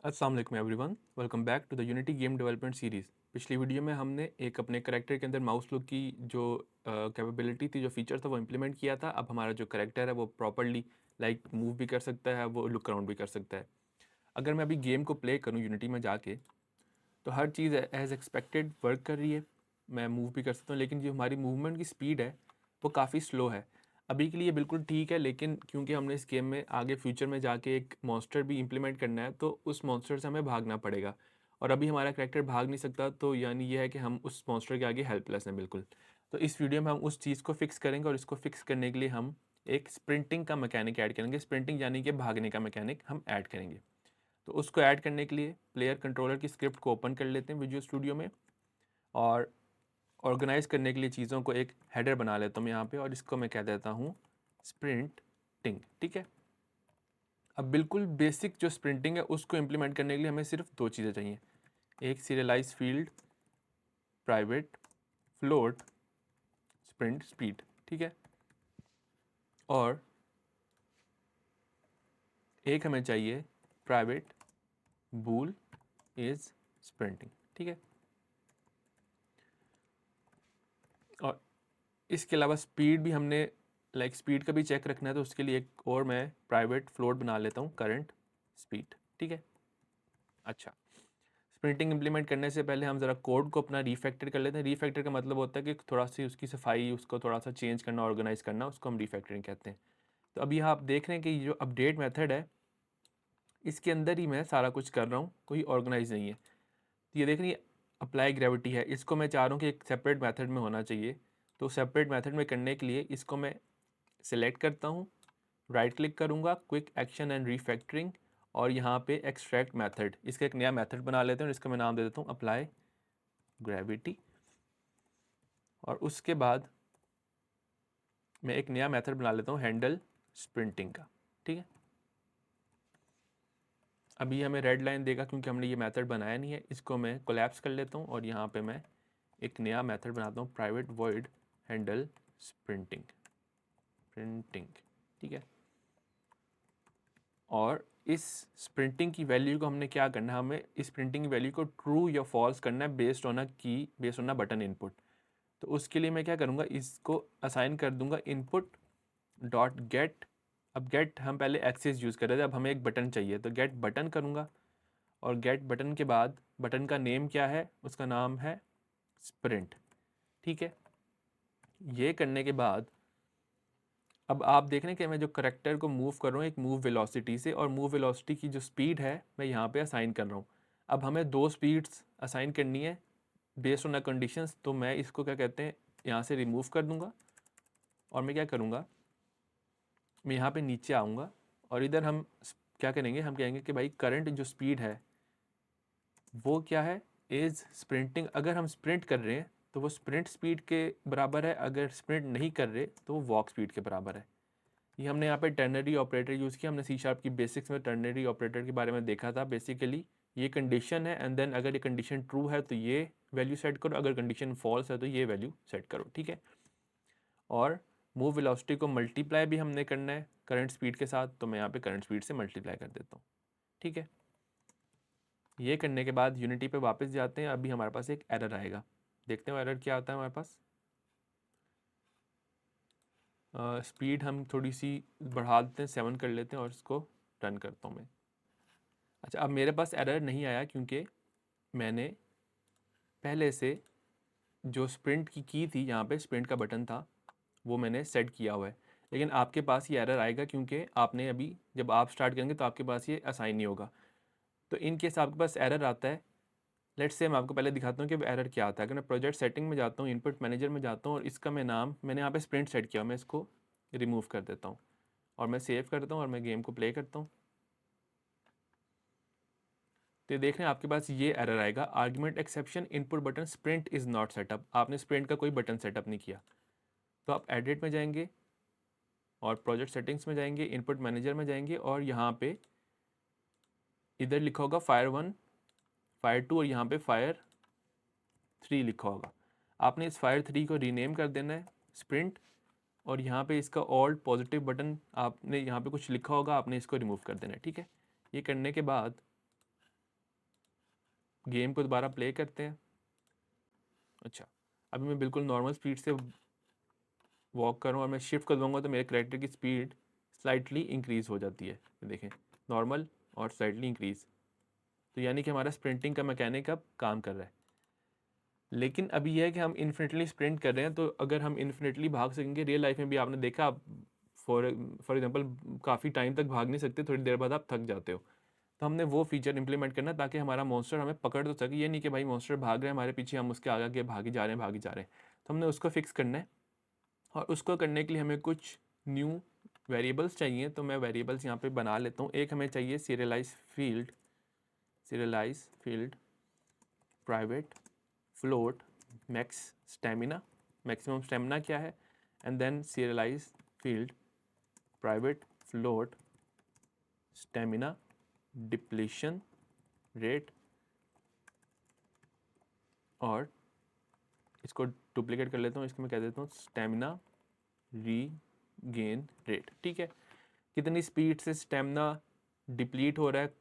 अस्सलाम वालेकुम everyone, welcome back to the Unity game development series. पिछली वीडियो में हमने एक अपने करैक्टर के अंदर माउस लुक की जो कैपेबिलिटी थी, जो फीचर था, वो इम्प्लीमेंट किया था। अब हमारा जो करैक्टर है वो प्रॉपर्ली मूव भी कर सकता है, वो लुक अराउंड भी कर सकता है। अगर मैं अभी गेम को प्ले करूँ यूनिटी में जाके, तो हर चीज़ एज़ एक्सपेक्टेड वर्क कर रही है। मैं मूव भी कर सकता हूँ, लेकिन जो हमारी मूवमेंट की स्पीड है वो काफ़ी स्लो है। अभी के लिए बिल्कुल ठीक है, लेकिन क्योंकि हमने इस गेम में आगे फ्यूचर में जाके एक मॉन्स्टर भी इम्प्लीमेंट करना है, तो उस मॉन्स्टर से हमें भागना पड़ेगा। और अभी हमारा करैक्टर भाग नहीं सकता, तो यानी ये है कि हम उस मॉन्स्टर के आगे हेल्पलेस हैं बिल्कुल। तो इस वीडियो में हम उस चीज़ को फिक्स करेंगे, और इसको फिक्स करने के लिए हम एक स्प्रिंटिंग का मैकेनिक ऐड करेंगे। स्प्रिंटिंग यानी कि भागने का मैकेनिक हम ऐड करेंगे। तो उसको ऐड करने के लिए प्लेयर कंट्रोलर की स्क्रिप्ट को ओपन कर लेते हैं विजुअल स्टूडियो में, और ऑर्गेनाइज करने के लिए चीज़ों को एक हेडर बना लेता हूँ यहाँ पे, और इसको मैं कह देता हूँ स्प्रिंटिंग। ठीक है। अब बिल्कुल बेसिक जो स्प्रिंटिंग है उसको इम्प्लीमेंट करने के लिए हमें सिर्फ दो चीज़ें चाहिए। एक serialised field private float sprint speed. ठीक है। और एक हमें चाहिए प्राइवेट बूल इज स्प्रिंटिंग। ठीक है। और इसके अलावा स्पीड भी हमने स्पीड का भी चेक रखना है, तो उसके लिए एक और मैं प्राइवेट फ्लोट बना लेता हूँ, करंट स्पीड। ठीक है। अच्छा, स्प्रिंटिंग इंप्लीमेंट करने से पहले हम ज़रा कोड को अपना रीफैक्टर कर लेते हैं। रीफैक्टर का मतलब होता है कि थोड़ा सी उसकी सफाई, उसको थोड़ा सा चेंज करना, ऑर्गेनाइज करना, उसको हम रीफैक्टरिंग कहते हैं। तो अभी यहाँ आप देख रहे हैं कि ये जो अपडेट मेथड है, इसके अंदर ही मैं सारा कुछ कर रहा हूँ, कोई ऑर्गेनाइज नहीं है। तो ये देख रही अप्लाई ग्रेविटी है, इसको मैं चाह रहा हूँ कि एक सेपरेट मेथड में होना चाहिए। तो सेपरेट मेथड में करने के लिए इसको मैं सेलेक्ट करता हूँ, राइट क्लिक करूँगा, क्विक एक्शन एंड रीफैक्टरिंग, और यहाँ पे एक्सट्रैक्ट मेथड, इसका एक नया मेथड बना लेते हैं, और इसका मैं नाम दे देता हूँ अप्लाई ग्रेविटी। और उसके बाद मैं एक नया मेथड बना लेता हूँ हैंडल स्प्रिंटिंग का। ठीक है। अभी हमें रेड लाइन देगा क्योंकि हमने ये मेथड बनाया नहीं है। इसको मैं कोलैप्स कर लेता हूँ, और यहाँ पे मैं एक नया मेथड बनाता हूँ, private void handle sprinting printing. ठीक है। और इस स्प्रिंटिंग की वैल्यू को हमने क्या करना है, हमें इस प्रिंटिंग की वैल्यू को ट्रू या फॉल्स करना है बेस्ड ऑन अ की, based on a button input. तो उसके लिए मैं क्या करूँगा, इसको असाइन कर दूंगा इनपुट डॉट गेट। अब गेट हम पहले एक्सेस यूज़ कर रहे थे, अब हमें एक बटन चाहिए, तो गेट बटन करूँगा। और गेट बटन के बाद बटन का नेम क्या है, उसका नाम है स्प्रिंट। ठीक है। ये करने के बाद अब आप देख रहे हैं कि मैं जो करेक्टर को मूव कर रहा हूँ एक मूव वेलोसिटी से, और मूव वेलोसिटी की जो स्पीड है मैं यहाँ पे असाइन कर रहा हूँ। अब हमें दो स्पीड्स असाइन करनी है बेस्ड ऑन द कंडीशंस। तो मैं इसको क्या कहते हैं, यहाँ से रिमूव कर दूँगा, और मैं क्या करूँगा, मैं यहाँ पे नीचे आऊँगा, और इधर हम क्या करेंगे, हम कहेंगे कि भाई करंट जो स्पीड है वो क्या है, इज़ स्प्रिंटिंग। अगर हम स्प्रिंट कर रहे हैं तो वो स्प्रिंट स्पीड के बराबर है, अगर स्प्रिंट नहीं कर रहे तो वो वॉक स्पीड के बराबर है। ये हमने यहाँ पे टर्नरी ऑपरेटर यूज़ किया। हमने सी शार्प की बेसिक्स में टर्नरी ऑपरेटर के बारे में देखा था। बेसिकली ये कंडीशन है, एंड देन अगर ये कंडीशन ट्रू है तो ये वैल्यू सेट करो, अगर कंडीशन फॉल्स है तो ये वैल्यू सेट करो। ठीक है। और मूव वेलोसिटी को मल्टीप्लाई भी हमने करना है करंट स्पीड के साथ, तो मैं यहाँ पे करंट स्पीड से मल्टीप्लाई कर देता हूँ। ठीक है। ये करने के बाद यूनिटी पे वापस जाते हैं। अभी हमारे पास एक एरर आएगा, देखते हैं एरर क्या आता है हमारे पास। स्पीड हम थोड़ी सी बढ़ा देते हैं, 7 कर लेते हैं, और इसको रन करता हूँ मैं। अच्छा, अब मेरे पास एरर नहीं आया क्योंकि मैंने पहले से जो स्प्रिंट की थी, यहाँ पे स्प्रिंट का बटन था, वो मैंने सेट किया हुआ है। लेकिन आपके पास ये एरर आएगा क्योंकि आपने अभी, जब आप स्टार्ट करेंगे तो आपके पास ये असाइन नहीं होगा। तो इन केस आपके पास एरर आता है, लेट्स से मैं आपको पहले दिखाता हूँ कि एरर क्या आता है। अगर मैं प्रोजेक्ट सेटिंग में जाता हूँ, इनपुट मैनेजर में जाता हूँ, और इसका मैं नाम मैंने यहाँ पे स्प्रिंट सेट किया, मैं इसको रिमूव कर देता हूँ, और मैं सेव करता हूँ, और मैं गेम को प्ले करता हूँ। तो देख रहे हैं आपके पास ये एरर आएगा, argument exception input button sprint is not set up. आपने स्प्रिंट का कोई बटन सेटअप नहीं किया। तो आप एडिट में जाएंगे, और प्रोजेक्ट सेटिंग्स में जाएंगे, इनपुट मैनेजर में जाएंगे, और यहाँ पे इधर लिखा होगा फायर 1 फायर 2, और यहाँ पे फायर 3 लिखा होगा। आपने इस फायर 3 को रीनेम कर देना है स्प्रिंट, और यहाँ पे इसका ऑल्ट पॉजिटिव बटन, आपने यहाँ पे कुछ लिखा होगा, आपने इसको रिमूव कर देना है। ठीक है। ये करने के बाद गेम को दोबारा प्ले करते हैं। अच्छा, अभी मैं बिल्कुल नॉर्मल स्पीड से वॉक कर रहा हूँ और मैं शिफ्ट कर दूँगा तो मेरे कैरेक्टर की स्पीड स्लाइटली इंक्रीज़ हो जाती है। देखें, नॉर्मल और स्लाइटली इंक्रीज़, तो यानी कि हमारा स्प्रिंटिंग का मैकेनिक अब काम कर रहा है। लेकिन अभी यह है कि हम इन्फिनिटली स्प्रिंट कर रहे हैं, तो अगर हम इन्फिनिटली भाग सकेंगे, रियल लाइफ में भी आपने देखा, आप फॉर एग्जांपल काफ़ी टाइम तक भाग नहीं सकते, थोड़ी देर बाद आप थक जाते हो। तो हमने वो फीचर इंप्लीमेंट करना ताकि हमारा मॉन्स्टर हमें पकड़ तो सके। ये नहीं कि भाई मॉन्स्टर भाग रहे हैं हमारे पीछे, हम उसके आगे आगे भागे जा रहे हैं भागे जा रहे हैं। तो हमने उसको फिक्स करना है, और उसको करने के लिए हमें कुछ न्यू वेरिएबल्स चाहिए। तो मैं वेरिएबल्स यहाँ पे बना लेता हूँ। एक हमें चाहिए serialize field private float max stamina, maximum stamina क्या है, and then serialize field private float stamina depletion rate, और इसको डुप्लीकेट कर लेता हूँ, इसको मैं कह देता हूँ स्टेमिना रीगेन रेट। ठीक है, कितनी स्पीड से स्टेमिना डिप्लीट हो रहा है,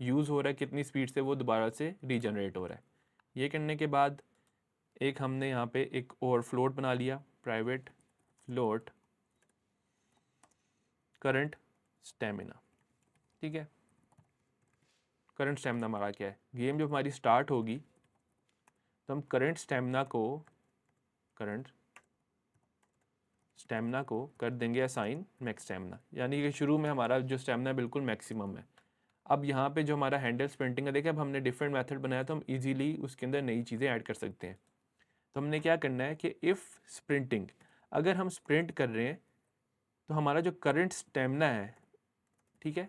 यूज़ हो रहा है, कितनी स्पीड से वो दोबारा से रीजनरेट हो रहा है। ये करने के बाद एक हमने यहाँ पे एक और फ्लोट बना लिया, प्राइवेट फ्लोट करंट स्टेमिना। ठीक है, करंट स्टेमिना हमारा क्या है, गेम जब हमारी स्टार्ट होगी तो हम करंट स्टेमिना को कर देंगे असाइन मैक्स स्टेमिना, यानी कि शुरू में हमारा जो स्टेमिना बिल्कुल मैक्सिमम है। अब यहाँ पे जो हमारा हैंडल स्प्रिंटिंग है, देखिए अब हमने डिफरेंट मेथड बनाया तो हम इजीली उसके अंदर नई चीज़ें ऐड कर सकते हैं। तो हमने क्या करना है कि इफ़ स्प्रिंटिंग, अगर हम स्प्रिंट कर रहे हैं तो हमारा जो करंट स्टेमिना है, ठीक है,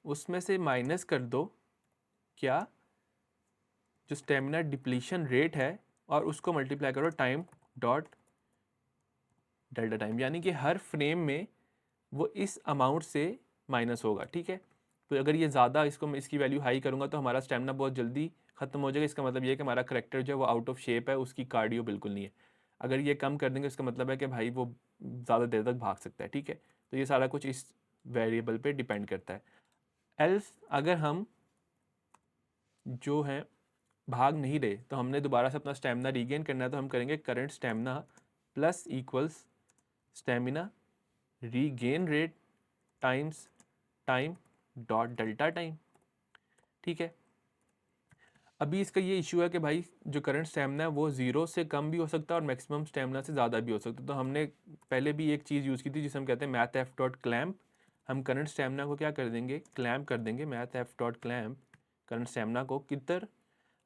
उसमें से माइनस कर दो क्या, जो स्टेमिना डिप्लीशन रेट है, और उसको मल्टीप्लाई करो टाइम डॉट डेल्टा टाइम, यानी कि हर फ्रेम में वो इस अमाउंट से माइनस होगा। ठीक है, तो अगर ये ज़्यादा इसकी वैल्यू हाई करूँगा तो हमारा स्टेमिना बहुत जल्दी ख़त्म हो जाएगा। इसका मतलब ये है कि हमारा करैक्टर जो है वो आउट ऑफ शेप है, उसकी कार्डियो बिल्कुल नहीं है। अगर ये कम कर देंगे इसका मतलब है कि भाई वो ज़्यादा देर तक भाग सकता है। ठीक है, तो ये सारा कुछ इस वेरिएबल पे डिपेंड करता है। एल्स अगर हम जो है भाग नहीं रहे तो हमने दोबारा से अपना स्टेमिना रीगेन करना है, तो हम करेंगे current stamina plus equals stamina regain rate times time dot delta time. ठीक है, अभी इसका ये इशू है कि भाई जो करंट स्टेमिना है वो ज़ीरो से कम भी हो सकता है और मैक्सिमम स्टेमिना से ज़्यादा भी हो सकता है। तो हमने पहले भी एक चीज़ यूज़ की थी जिसे हम कहते हैं मैथ एफ डॉट क्लैम्प। हम करंट स्टेमिना को क्या कर देंगे, क्लैम्प कर देंगे, math F dot clamp current stamina को किधर,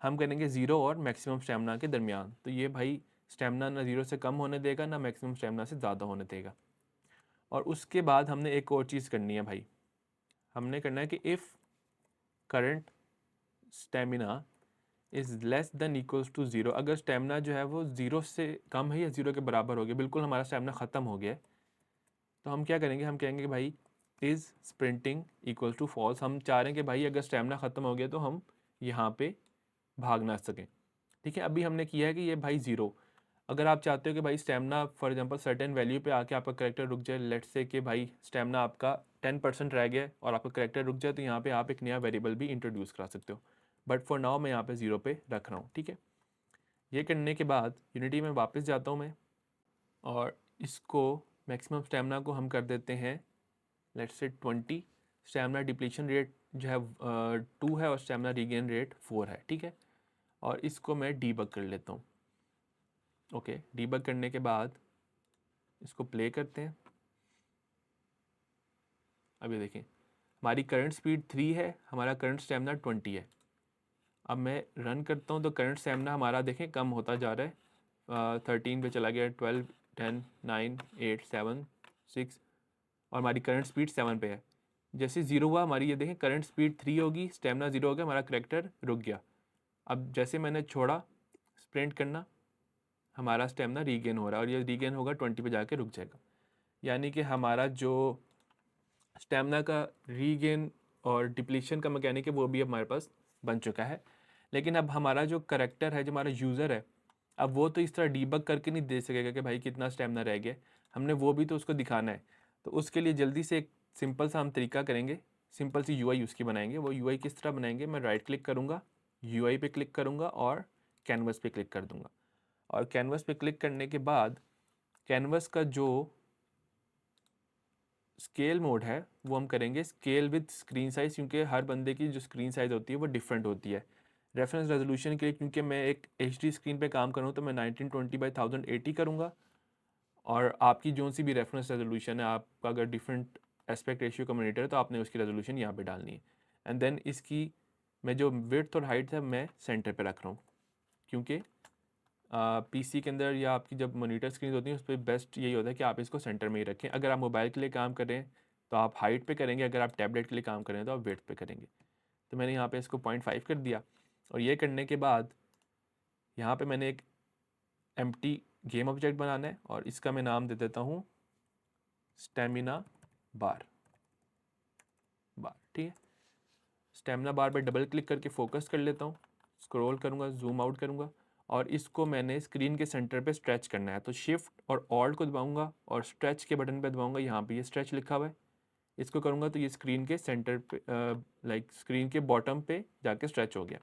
हम करेंगे ज़ीरो और मैक्सिमम स्टेमिना के दरमियान। तो ये भाई स्टेमिना ना ज़ीरो से कम होने देगा ना मैक्सिमम स्टेमिना से ज़्यादा होने देगा। और उसके बाद हमने एक और चीज़ करनी है भाई, हमने करना है कि if current stamina is less than equals to zero, अगर स्टेमिना जो है वो ज़ीरो से कम है या ज़ीरो के बराबर हो गया, बिल्कुल हमारा स्टेमिना ख़त्म हो गया है, तो हम क्या करेंगे, हम कहेंगे कि भाई is sprinting equal to false. हम चाह रहे हैं कि भाई अगर स्टेमिना ख़त्म हो गया तो हम यहाँ पे भाग ना सकें। ठीक है, अभी हमने किया है कि ये भाई ज़ीरो। अगर आप चाहते हो कि भाई stamina for example certain value पे आके आपका करेक्टर रुक जाए, लेट्स से कि भाई स्टेमिना आपका 10% रह गया और आपका करेक्टर रुक जाए, तो यहाँ पे आप एक नया वेरिएबल भी इंट्रोड्यूस करा सकते हो। बट फॉर नाउ मैं यहाँ पे ज़ीरो पे रख रहा हूँ। ठीक है, ये करने के बाद यूनिटी में वापस जाता हूँ मैं, और इसको मैक्सिमम स्टेमिना को हम कर देते हैं let's say 20। Stamina depletion rate जो है 2 है और स्टेमिना रीगेन रेट 4 है। ठीक है, और इसको मैं डीबग कर लेता हूँ। ओके, डीबग करने के बाद इसको प्ले करते हैं। अभी देखें हमारी करंट स्पीड 3 है, हमारा करंट स्टेमिना 20 है। अब मैं रन करता हूँ तो करंट स्टेमिना हमारा देखें कम होता जा रहा है, 13 पे चला गया, 12, 10, 9, 8, 7, 6, और हमारी करंट स्पीड 7 पे है। जैसे ज़ीरो हुआ हमारी ये देखें करंट स्पीड 3 होगी, स्टेमिना 0 हो गया, हमारा करेक्टर रुक गया। अब जैसे मैंने छोड़ा स्प्रिंट करना, हमारा स्टेमिना रीगेन हो रहा है और ये रीगेन होगा 20 पे जाके रुक जाएगा। यानी कि हमारा जो स्टेमिना का रीगेन और डिप्लीशन का मैकेनिक है वो भी हमारे पास बन चुका है। लेकिन अब हमारा जो करेक्टर है, जो हमारा यूज़र है, अब वो तो इस तरह डीबग करके नहीं दे सकेगा कि भाई कितना स्टेमिना रह गया, हमने वो भी तो उसको दिखाना है। तो उसके लिए जल्दी से एक सिंपल सा हम तरीका करेंगे, सिंपल सी यूआई उसकी बनाएंगे। वो यूआई किस तरह बनाएंगे, मैं राइट क्लिक करूँगा, यूआई पे क्लिक करूँगा और कैनवस पे क्लिक कर दूँगा। और कैनवस पे क्लिक करने के बाद कैनवस का जो स्केल मोड है वो हम करेंगे स्केल विद स्क्रीन साइज़, क्योंकि हर बंदे की जो स्क्रीन साइज़ होती है वो डिफरेंट होती है। रेफरेंस रेजोल्यूशन के लिए, क्योंकि मैं एक HD स्क्रीन पे काम कर रहा हूँ, तो मैं 1920x1080 करूँगा। और आपकी जो सी भी रेफरेंस रेजोल्यूशन है, आपका अगर डिफरेंट एस्पेक्ट रेशियो का मॉनिटर है तो आपने उसकी रेजोल्यूशन यहाँ पे डालनी है। एंड देन इसकी मैं जो विड्थ और हाइट है मैं सेंटर पे रख रहा हूँ, क्योंकि PC के अंदर या आपकी जब मॉनिटर स्क्रीन होती है उस पर बेस्ट यही होता है कि आप इसको सेंटर में ही रखें। अगर आप मोबाइल के लिए काम करें तो आप हाइट पे करेंगे, अगर आप टैबलेट के लिए काम करें तो आप विड्थ पे करेंगे। तो मैंने यहाँ पे इसको 0.5 कर दिया। और ये करने के बाद यहाँ पे मैंने एक एम्प्टी गेम ऑब्जेक्ट बनाना है और इसका मैं नाम दे देता हूँ स्टेमिना बार। ठीक है, स्टेमिना बार पे डबल क्लिक करके फोकस कर लेता हूँ, स्क्रॉल करूँगा, जूम आउट करूँगा और इसको मैंने स्क्रीन के सेंटर पे स्ट्रेच करना है। तो शिफ्ट और ऑल्ट को दबाऊंगा और स्ट्रेच के बटन पे दबाऊंगा, यहाँ पे ये स्ट्रेच लिखा हुआ है, इसको करूँगा तो ये स्क्रीन के सेंटर पे लाइक स्क्रीन के बॉटम पे जाके स्ट्रेच हो गया।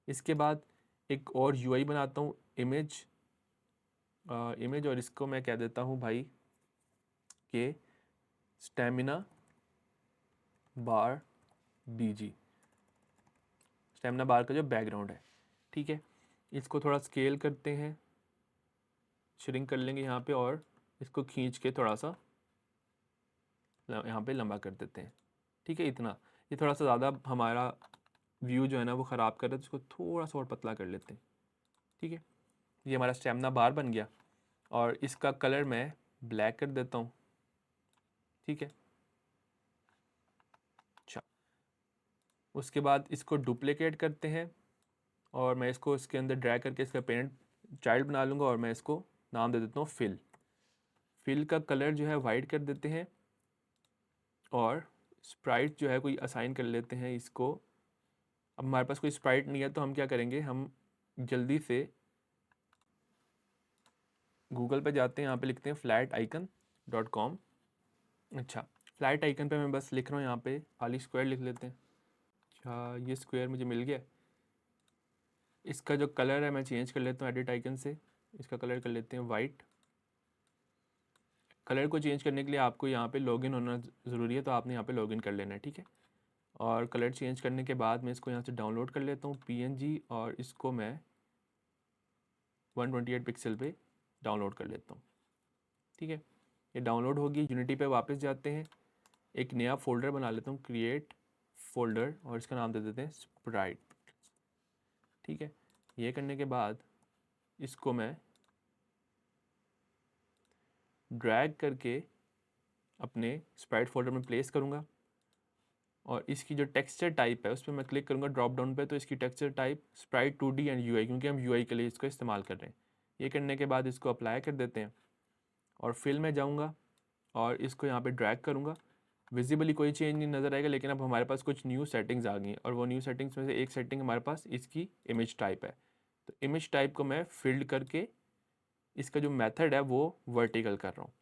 इसके बाद एक और यूआई बनाता हूँ, इमेज और इसको मैं कह देता हूँ भाई के स्टेमिना बार BG, स्टेमिना बार का जो बैकग्राउंड है। ठीक है, इसको थोड़ा स्केल करते हैं, श्रिंक कर लेंगे यहाँ पे और इसको खींच के थोड़ा सा यहाँ पे लंबा कर देते हैं। ठीक है, इतना, ये थोड़ा सा ज़्यादा हमारा व्यू जो है ना वो ख़राब कर रहा है, तो इसको थोड़ा सा और पतला कर लेते हैं। ठीक है, ये हमारा स्टेमिना बार बन गया और इसका कलर मैं ब्लैक कर देता हूँ। ठीक है, अच्छा, उसके बाद इसको डुप्लीकेट करते हैं और मैं इसको इसके अंदर ड्रैग करके इसका पेरेंट चाइल्ड बना लूँगा और मैं इसको नाम दे देता हूँ फिल। फिल का कलर जो है वाइट कर देते हैं और स्प्राइट जो है कोई असाइन कर लेते हैं इसको। अब हमारे पास कोई स्प्राइट नहीं है तो हम क्या करेंगे, हम जल्दी से गूगल पे जाते हैं, यहाँ पे लिखते हैं flaticon.com। अच्छा, फ्लैट आइकन पे मैं बस लिख रहा हूँ, यहाँ पे खाली स्क्वायर लिख लेते हैं। अच्छा, ये स्क्वायर मुझे मिल गया। इसका जो कलर है मैं चेंज कर लेता हूँ एडिट आइकन से, इसका कलर कर लेते हैं वाइट। कलर को चेंज करने के लिए आपको यहाँ पे लॉगिन होना ज़रूरी है, तो आपने यहाँ पे लॉगिन कर लेना है। ठीक है, और कलर चेंज करने के बाद मैं इसको यहाँ से डाउनलोड कर लेता हूँ PNG और इसको मैं 128 पिक्सल पे डाउनलोड कर लेता हूँ। ठीक है, ये डाउनलोड होगी। यूनिटी पे वापस जाते हैं, एक नया फोल्डर बना लेता हूँ, क्रिएट फोल्डर, और इसका नाम दे देते हैं स्प्राइट। ठीक है, ये करने के बाद इसको मैं ड्रैग करके अपने स्प्राइट फोल्डर में प्लेस करूँगा और इसकी जो टेक्सचर टाइप है उस पर मैं क्लिक करूँगा ड्रॉप डाउन पे, तो इसकी texture type Sprite 2D and UI, क्योंकि हम UI के लिए इसको इस्तेमाल कर रहे हैं। ये करने के बाद इसको अप्लाई कर देते हैं और फिल में जाऊँगा और इसको यहाँ पे ड्रैग करूँगा। विजिबली कोई चेंज नहीं नज़र आएगा, लेकिन अब हमारे पास कुछ न्यू सेटिंग्स आ गई हैं और वो न्यू सेटिंग्स में से एक सेटिंग हमारे पास इसकी इमेज टाइप है। तो इमेज टाइप को मैं फिल्ड करके इसका जो मेथड है वो वर्टिकल कर रहा हूँ।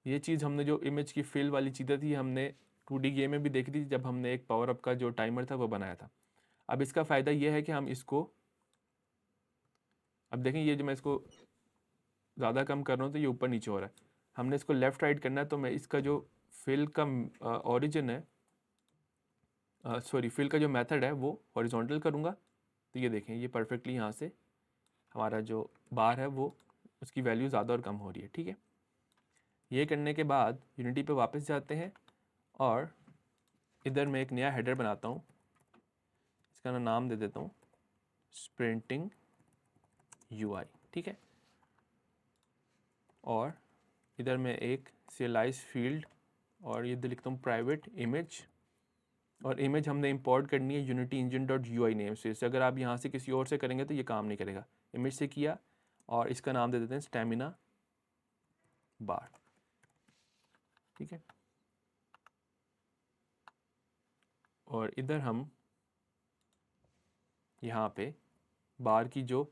ये चीज़ हमने जो इमेज की फिल वाली चीज़ें थी हमने 2D गेम में भी देखी थी, जब हमने एक पावर अप का जो टाइमर था वो बनाया था। अब इसका फ़ायदा ये है कि हम इसको, अब देखें ये जो मैं इसको ज़्यादा कम कर रहा हूँ तो ये ऊपर नीचे हो रहा है। हमने इसको लेफ़्ट राइट करना है, तो मैं इसका जो फिल का ओरिजिन है, सॉरी फिल का जो मेथड है वो हॉरिजॉन्टल करूँगा। तो ये देखें, ये परफेक्टली यहाँ से हमारा जो बार है वो उसकी वैल्यू ज़्यादा और कम हो रही है। ठीक है, ये करने के बाद यूनिटी पे वापस जाते हैं और इधर मैं एक नया हेडर बनाता हूँ, इसका नाम दे देता हूँ स्प्रिंटिंग UI। ठीक है, और इधर मैं एक serialize फील्ड और इधर लिखता हूँ प्राइवेट इमेज, और इमेज हमने इंपोर्ट करनी है unity engine dot UI name से। अगर आप यहाँ से किसी और से करेंगे तो ये काम नहीं करेगा। इमेज से किया और इसका नाम दे देते हैं स्टेमिना बार। ठीक है, और इधर हम यहाँ पे बार की जो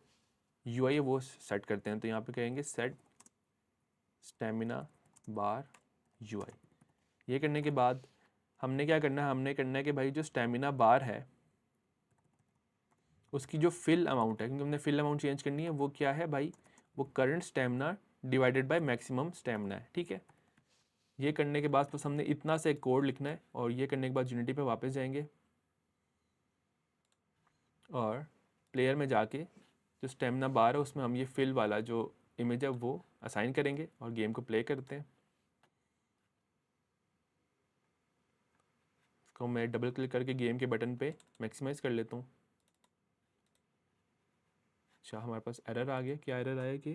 UI है वो सेट करते हैं, तो यहाँ पे कहेंगे सेट स्टेमिना बार UI। ये करने के बाद हमने क्या करना है, हमने करना है कि भाई जो स्टेमिना बार है उसकी जो फिल अमाउंट है, क्योंकि हमने फिल अमाउंट चेंज करनी है, वो क्या है भाई, वो current stamina divided by maximum stamina है, ठीक है। ये करने के बाद बस हमने इतना से एक कोड लिखना है, और ये करने के बाद यूनिटी पे वापस जाएंगे और प्लेयर में जाके जो स्टेमिना बार है उसमें हम ये फिल वाला जो इमेज है वो असाइन करेंगे और गेम को प्ले करते हैं। इसको मैं डबल क्लिक करके गेम के बटन पे मैक्सिमाइज़ कर लेता हूँ। अच्छा, हमारे पास एरर आ गया, क्या एरर आया कि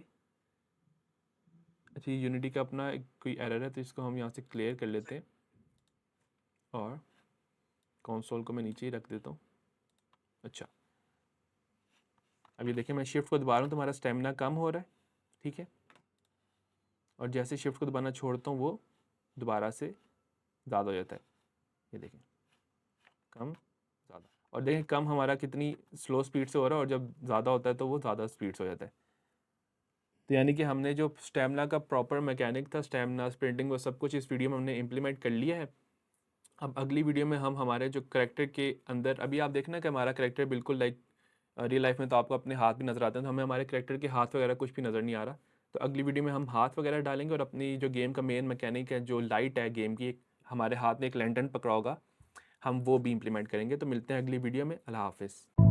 अच्छा, यूनिटी का अपना कोई एरर है, तो इसको हम यहाँ से क्लियर कर लेते हैं और कंसोल को मैं नीचे ही रख देता हूँ। अच्छा, अब ये देखिए मैं शिफ्ट को दबा रहा हूँ तो हमारा स्टेमिना कम हो रहा है, ठीक है। और जैसे शिफ्ट को दबाना छोड़ता हूँ वो दोबारा से ज़्यादा हो जाता है, ये देखें, कम ज़्यादा। और देखें कम हमारा कितनी स्लो स्पीड से हो रहा है, और जब ज़्यादा होता है तो वो ज़्यादा स्पीड से हो जाता है। तो यानी कि हमने जो स्टेमिना का प्रॉपर मैकेनिक था, स्टेमिना स्प्रिंटिंग, वो सब कुछ इस वीडियो में हमने इम्प्लीमेंट कर लिया है। अब अगली वीडियो में हम हमारे जो करेक्टर के अंदर, अभी आप देखना कि हमारा करेक्टर बिल्कुल लाइक रियल लाइफ में तो आपको अपने हाथ भी नज़र आते हैं, तो हमें हमारे करेक्टर के हाथ वगैरह कुछ भी नज़र नहीं आ रहा। तो अगली वीडियो में हम हाथ वगैरह डालेंगे और अपनी जो गेम का मेन मैकेनिक है, जो लाइट है गेम की, हमारे हाथ में एक लैंटर्न पकड़ा होगा, हम वो भी इम्प्लीमेंट करेंगे। तो मिलते हैं अगली वीडियो में। अल्लाह हाफिज़।